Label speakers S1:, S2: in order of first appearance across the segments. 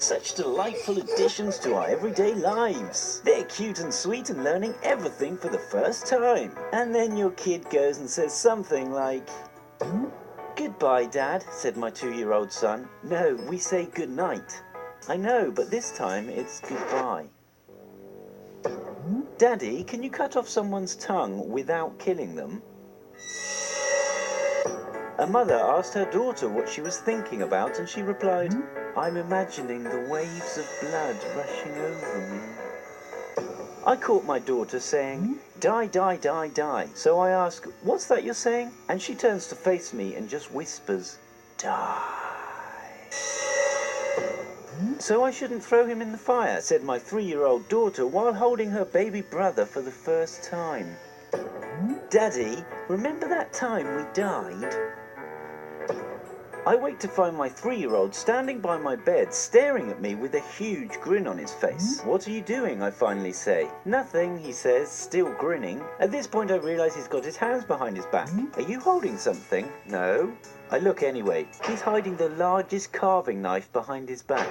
S1: Such delightful additions to our everyday lives. They're cute and sweet and learning everything for the first time. And then your kid goes and says something like, "Goodbye, Dad," said my 2-year-old son. "No, we say good night." "I know, but this time it's goodbye." "Daddy, can you cut off someone's tongue without killing them?" A mother asked her daughter what she was thinking about, and she replied, "I'm imagining the waves of blood rushing over me." I caught my daughter saying, "Die, die, die, die." So I ask, "What's that you're saying?" And she turns to face me and just whispers, "Die." "So I shouldn't throw him in the fire," said my 3-year-old daughter while holding her baby brother for the first time. "Daddy, remember that time we died?" I wake to find my 3-year-old standing by my bed, staring at me with a huge grin on his face. "What are you doing?" I finally say. "Nothing," he says, still grinning. At this point I realise he's got his hands behind his back. "Are you holding something?" "No." I look anyway. He's hiding the largest carving knife behind his back.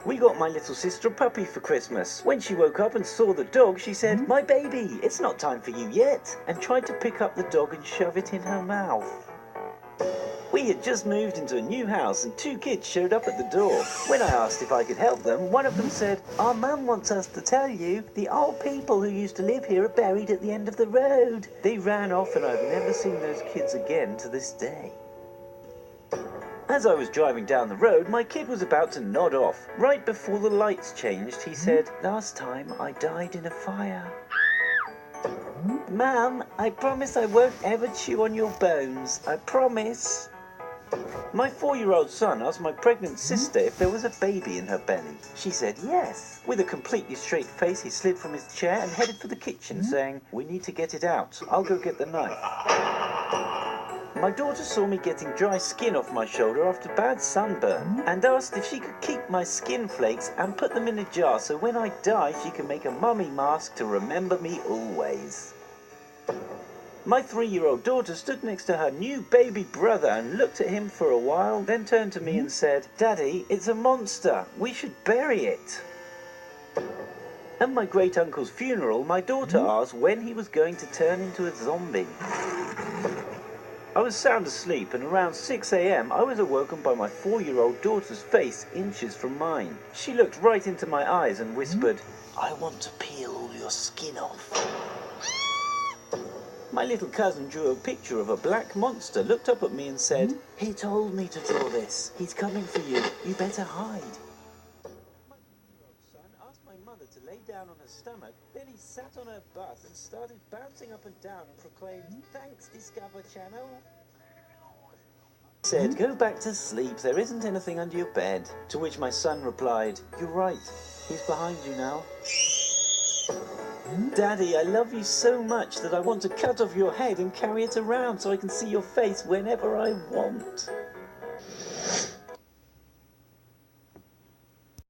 S1: We got my little sister a puppy for Christmas. When she woke up and saw the dog, she said, "My baby, it's not time for you yet," and tried to pick up the dog and shove it in her mouth. We had just moved into a new house and 2 kids showed up at the door. When I asked if I could help them, one of them said, "Our mum wants us to tell you the old people who used to live here are buried at the end of the road." They ran off and I've never seen those kids again to this day. As I was driving down the road, my kid was about to nod off. Right before the lights changed, he said, "Last time I died in a fire." "Mum, I promise I won't ever chew on your bones. I promise." My 4-year-old son asked my pregnant sister if there was a baby in her belly. She said yes. With a completely straight face, he slid from his chair and headed for the kitchen, saying, "We need to get it out. I'll go get the knife." My daughter saw me getting dry skin off my shoulder after bad sunburn and asked if she could keep my skin flakes and put them in a jar so when I die she can make a mummy mask to remember me always. My 3-year-old daughter stood next to her new baby brother and looked at him for a while, then turned to me and said, "Daddy, it's a monster. We should bury it." At my great-uncle's funeral, my daughter asked when he was going to turn into a zombie. I was sound asleep, and around 6 a.m. I was awoken by my 4-year-old daughter's face inches from mine. She looked right into my eyes and whispered, "I want to peel all your skin off." My little cousin drew a picture of a black monster, looked up at me and said, "He told me to draw this. He's coming for you. You better hide." My 3-year-old son asked my mother to lay down on her stomach, then he sat on her butt and started bouncing up and down and proclaimed, "Thanks, Discover Channel." Said, "Go back to sleep. There isn't anything under your bed." To which my son replied, "You're right. He's behind you now." "Daddy, I love you so much that I want to cut off your head and carry it around so I can see your face whenever I want."